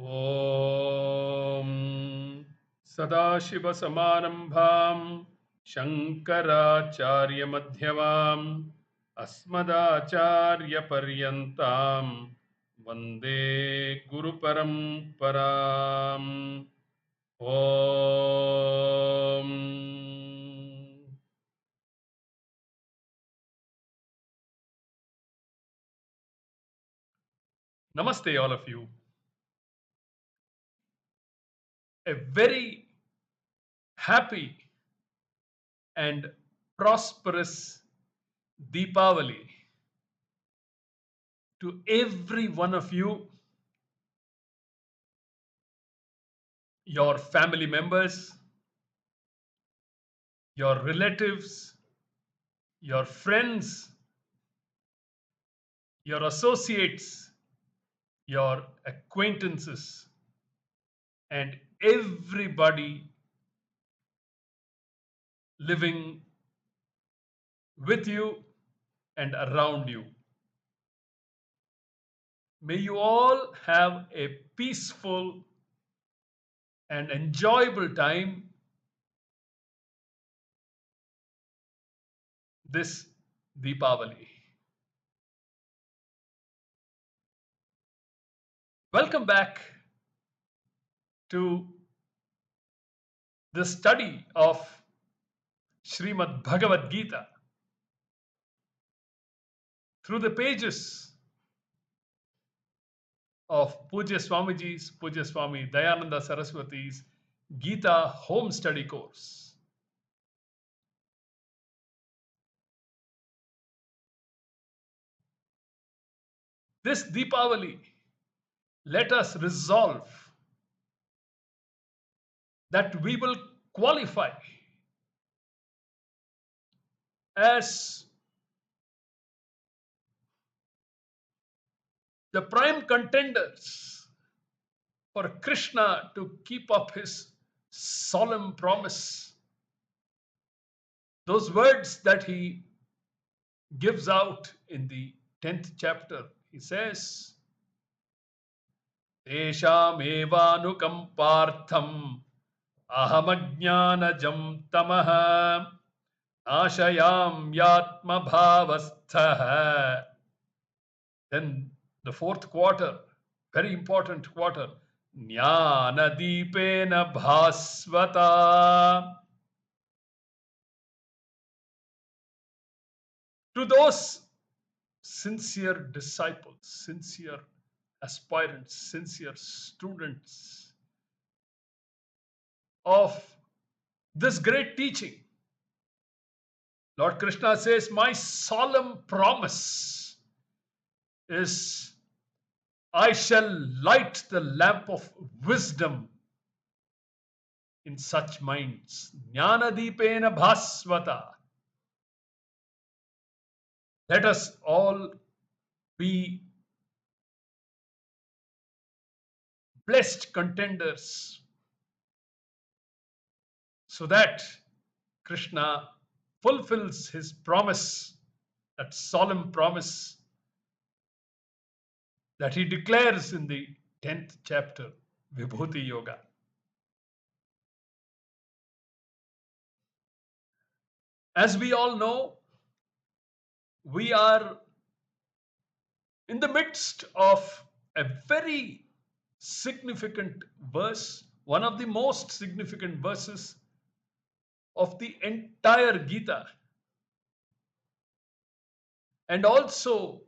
ॐ सदाशिवसमारम्भां शङ्कराचार्यमध्यमाम् अस्मदाचार्यपर्यन्तां वन्दे गुरुपरम्पराम् ॐ Namaste, all of you. A very happy and prosperous Deepavali to every one of you, your family members, your relatives, your friends, your associates, your acquaintances, and everybody living with you and around you. May you all have a peaceful and enjoyable time this Deepavali. Welcome back to the study of Shrimad Bhagawad Geetha through the pages of Poojya Swamiji's, Poojya Swami Dayananda Saraswati's Geetha home study course. This Deepavali, let us resolve that we will qualify as the prime contenders for Krishna to keep up his solemn promise. Those words that he gives out in the 10th chapter, he says, Teshamevanukampartham ahamajnanajam tamaha ashayam yatma bhavastha. Then the fourth quarter, very important quarter, Jnana Deepena Bhasvata. To those sincere disciples, sincere aspirants, sincere students of this great teaching, Lord Krishna says, my solemn promise is I shall light the lamp of wisdom in such minds. Jnana Deepena Bhasvata. Let us all be blessed contenders so that Krishna fulfills his promise, that solemn promise that he declares in the 10th chapter, Vibhuti Yoga. As we all know, we are in the midst of a very significant verse, one of the most significant verses of the entire Gita, and also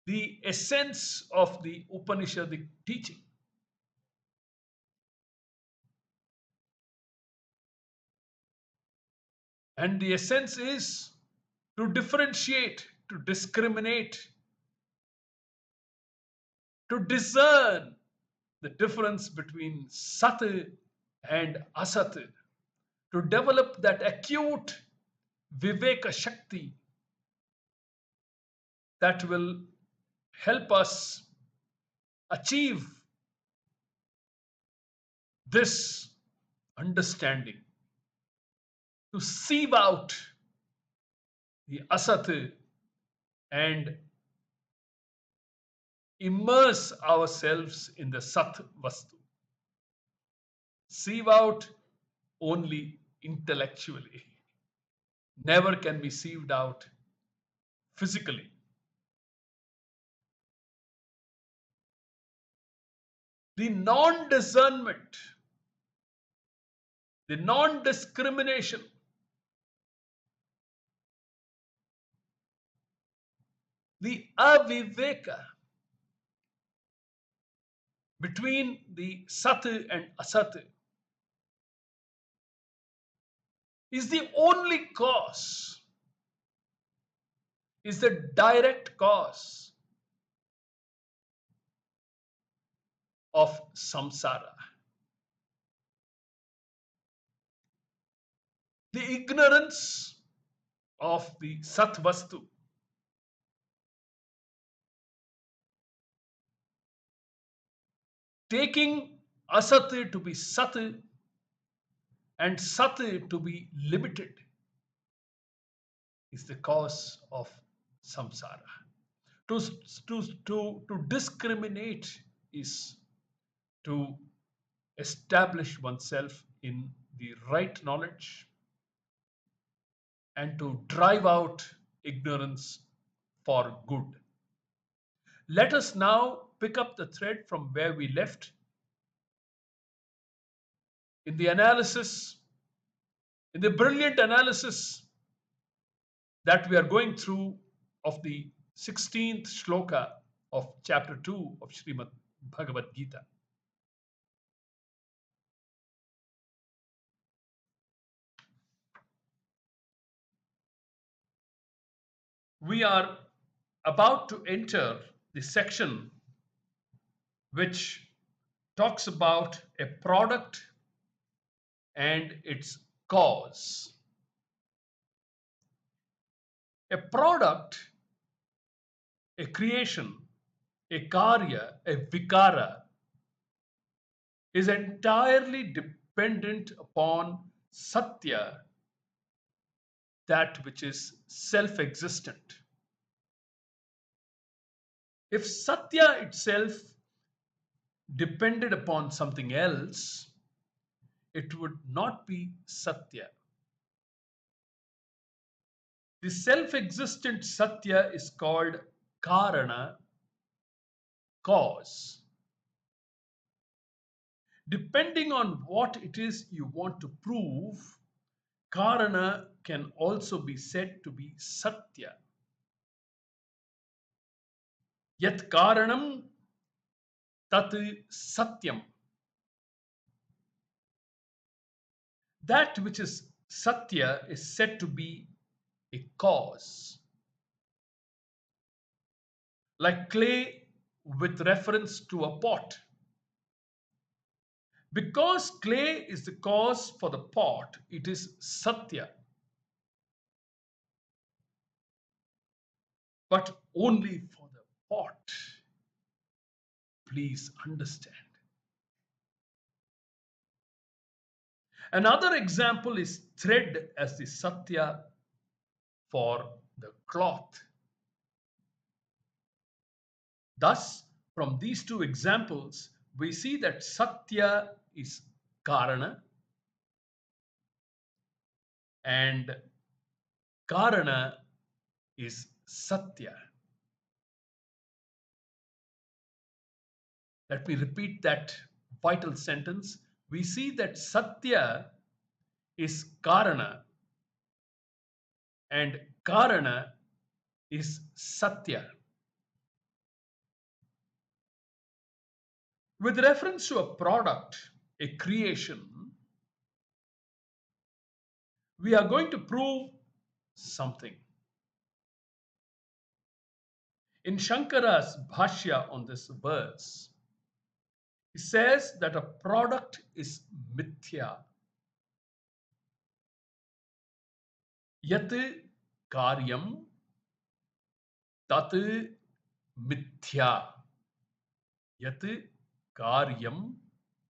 the essence of the Upanishadic teaching. And the essence is to differentiate, to discriminate, to discern the difference between Sat and Asat, to develop that acute Viveka Shakti that will help us achieve this understanding, to sieve out the Asat and immerse ourselves in the Sat Vastu. Sieve out only intellectually. Never can be sieved out physically. The non-discernment, the non-discrimination, the aviveka between the Sat and Asat is the only cause, is the direct cause of samsara. The ignorance of the Sat Vastu taking Asat to be Sat and Sat to be limited is the cause of samsara. To discriminate is to establish oneself in the right knowledge and to drive out ignorance for good. Let us now pick up the thread from where we left in the analysis, in the brilliant analysis that we are going through of the 16th shloka of chapter 2 of Shrimad Bhagawad Geetha. We are about to enter the section which talks about a product and its cause. A product, a creation, a karya, a vikara is entirely dependent upon satya, that which is self-existent. If satya itself depended upon something else, it would not be satya. The self-existent satya is called karana, cause. Depending on what it is you want to prove, karana can also be said to be satya. Yat karanam tat satyam. That which is satya is said to be a cause. Like clay with reference to a pot. Because clay is the cause for the pot, it is satya. But only for the pot. Please understand. Another example is thread as the satya for the cloth. Thus, from these two examples, we see that satya is karana and karana is satya. Let me repeat that vital sentence. We see that satya is karana and karana is satya. With reference to a product, a creation, we are going to prove something. In Shankara's Bhashya on this verse, he says that a product is mithya. Yat karyam tat mithya. Yat karyam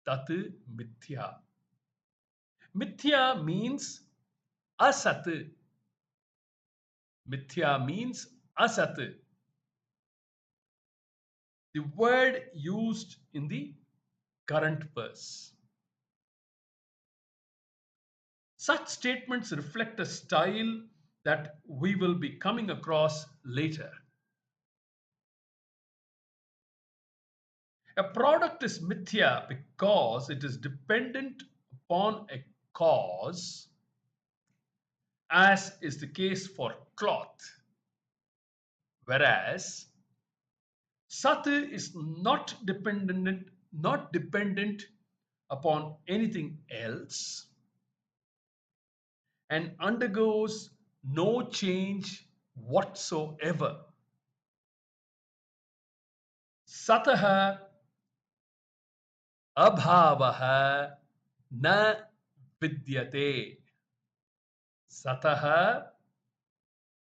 tat mithya. Mithya means asat. Mithya means asat. the word used in the current verse. Such statements reflect a style that we will be coming across later. A product is mithya because it is dependent upon a cause, as is the case for cloth, whereas sat is not dependent upon anything else and undergoes no change whatsoever. Satah abhavah na vidyate. Satah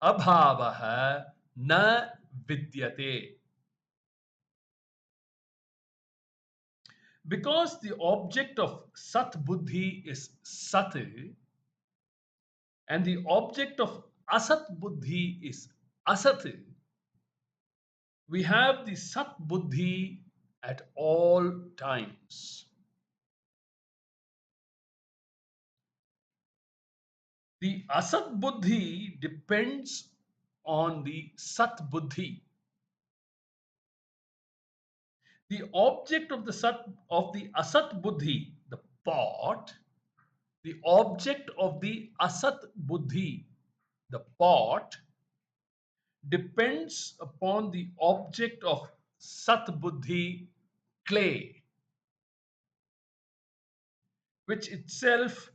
abhavah na vidyate. Because the object of sat buddhi is sat and the object of asat buddhi is asat, we have the sat buddhi at all times. The asat buddhi depends on the sat buddhi. The object of the asat buddhi, the pot, the object of the asat buddhi, the pot, depends upon the object of sat buddhi, clay, which itself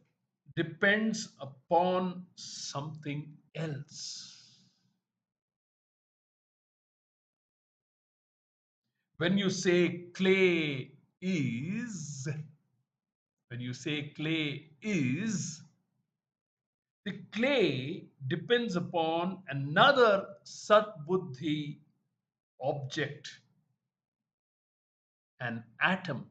depends upon something else. When you say clay is, the clay depends upon another sat buddhi object, an atom.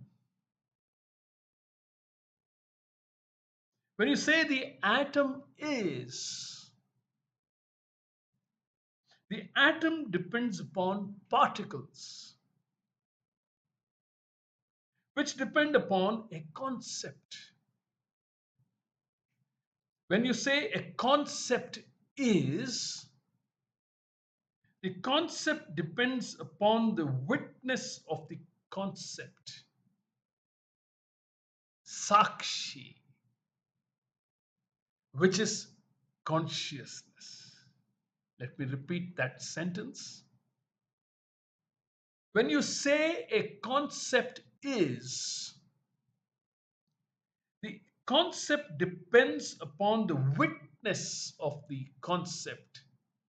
When you say the atom is, the atom depends upon particles, which depend upon a concept. When you say a concept is, the concept depends upon the witness of the concept, sakshi, which is consciousness. Let me repeat that sentence. When you say a concept is, the concept depends upon the witness of the concept,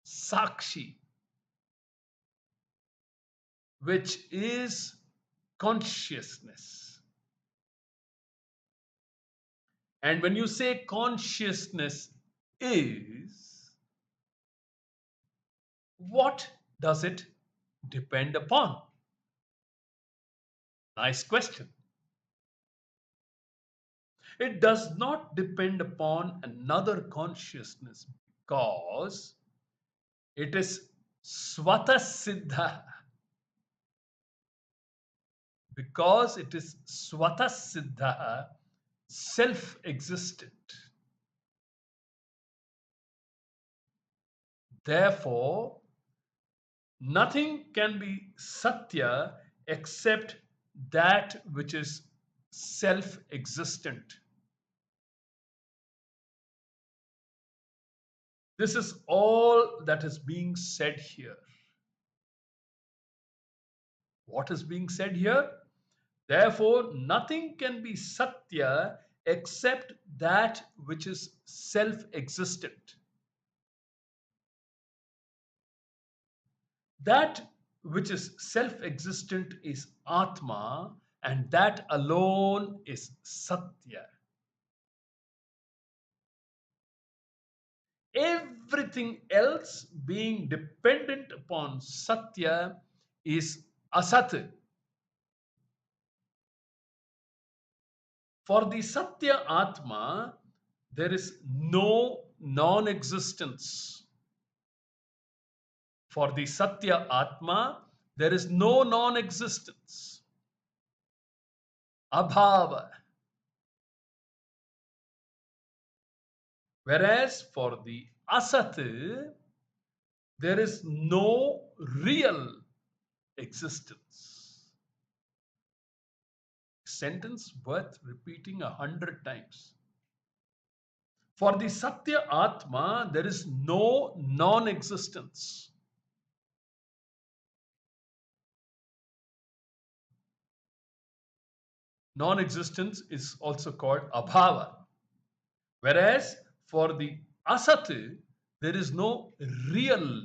sakshi, which is consciousness. And when you say consciousness is, what does it depend upon? Nice question. It does not depend upon another consciousness because it is swata siddha. Because it is swata siddha, self-existent. Therefore, nothing can be satya except that which is self-existent. This is all that is being said here. What is being said here? Therefore, nothing can be satya except that which is self-existent. That which is self-existent is Atma, and that alone is Satya. Everything else being dependent upon Satya is Asat. For the Satya Atma, there is no non-existence. For the Satya Atma, there is no non-existence. Abhava. Whereas for the asat, there is no real existence. Sentence worth repeating 100 times. For the Satya Atma, there is no non-existence. Non-existence is also called abhava. Whereas for the asat, there is no real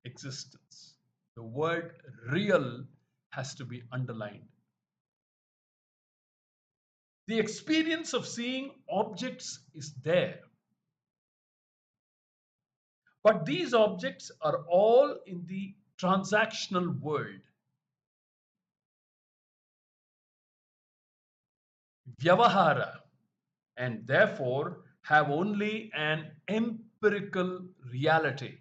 existence. The word real has to be underlined. The experience of seeing objects is there. But these objects are all in the transactional world. Vyavahara, and therefore have only an empirical reality.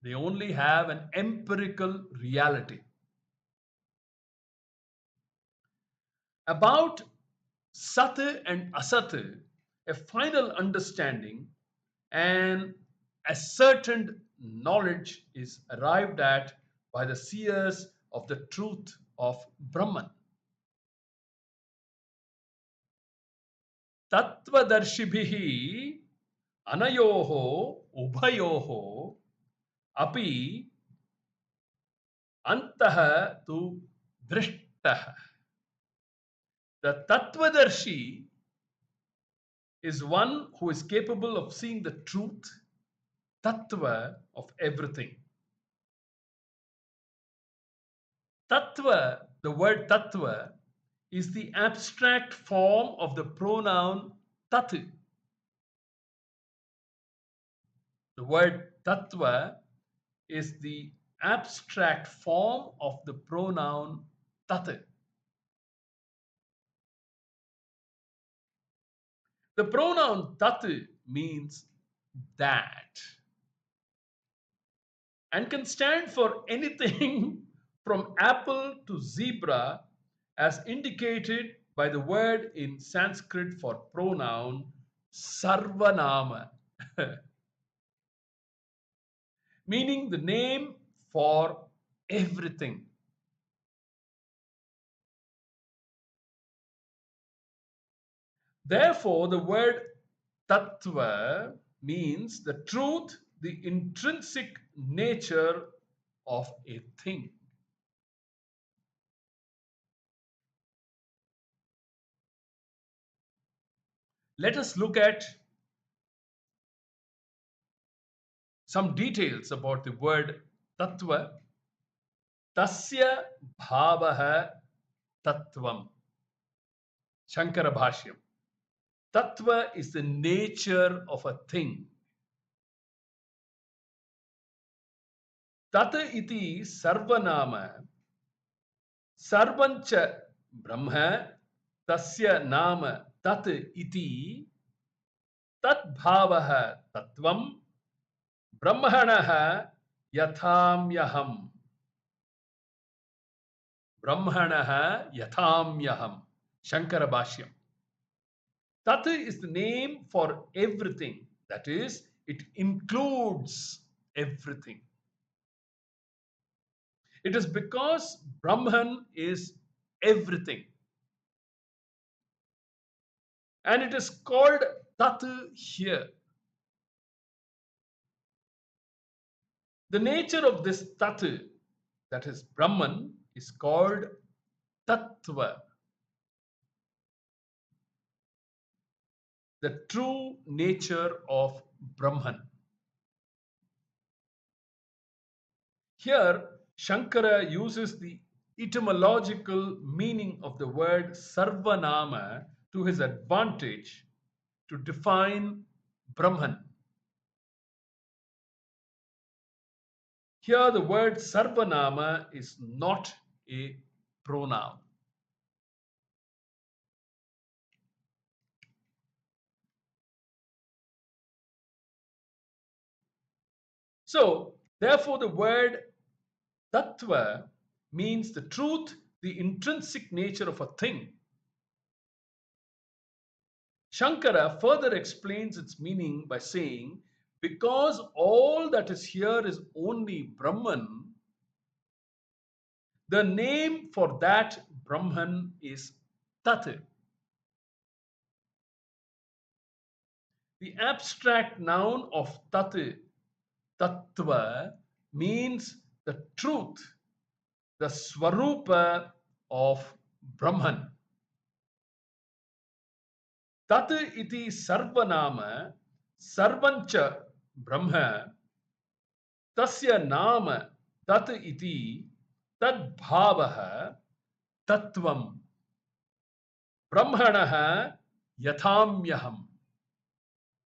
They only have an empirical reality. About Sat and Asat, a final understanding and ascertained knowledge is arrived at by the seers of the truth of Brahman. Tattvadarshibihi anayoho ubhayoho api antah tu drishtah. The Tattvadarshi is one who is capable of seeing the truth, tattva, of everything. Tattva, the word tattva, is the abstract form of the pronoun tat. The word tattva is the abstract form of the pronoun tat. The pronoun tat means that and can stand for anything from apple to zebra as indicated by the word in Sanskrit for pronoun sarvanama, meaning the name for everything. Therefore, the word tattva means the truth, the intrinsic nature of a thing. Let us look at some details about the word tattva. Tasya bhavaha tattvam. Shankara Bhashyam. Tattva is the nature of a thing. Tat iti sarvanama sarvancha brahma tasya nama tat iti tat bhavaha tattvam brahmanaha yathamyaham. Brahmanaha yathamyaham. Shankara Bhashyam. Tat is the name for everything. That is, it includes everything. It is because Brahman is everything. And it is called Tat here. The nature of this Tat, that is Brahman, is called Tattva. The true nature of Brahman. Here, Shankara uses the etymological meaning of the word Sarvanama to his advantage to define Brahman. Here, the word Sarvanama is not a pronoun. So, therefore, the word Tattva means the truth, the intrinsic nature of a thing. Shankara further explains its meaning by saying, because all that is here is only Brahman, the name for that Brahman is Tat. The abstract noun of Tat, Tattva, means the truth, the Swarupa of Brahman. Tat iti sarvanama sarvancha Brahma tasya nama tat iti tad bhavaha tattvam brahmanaha yathamyaham.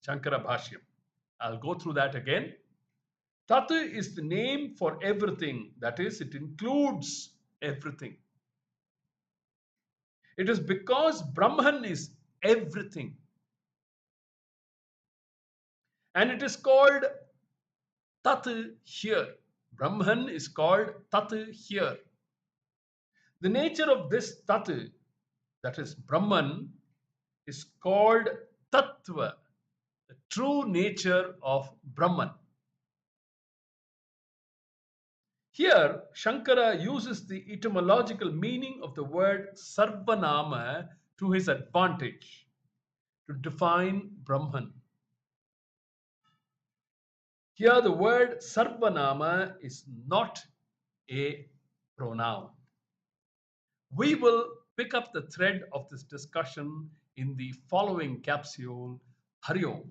Shankara Bhashyam. I'll go through that again. Tat is the name for everything, that is, it includes everything. It is because Brahman is everything. And it is called Tat here. Brahman is called Tat here. The nature of this Tat, that is Brahman, is called Tattva, the true nature of Brahman. Here, Shankara uses the etymological meaning of the word Sarvanama to his advantage to define Brahman. Here, the word Sarvanama is not a pronoun. We will pick up the thread of this discussion in the following capsule. Hari Om.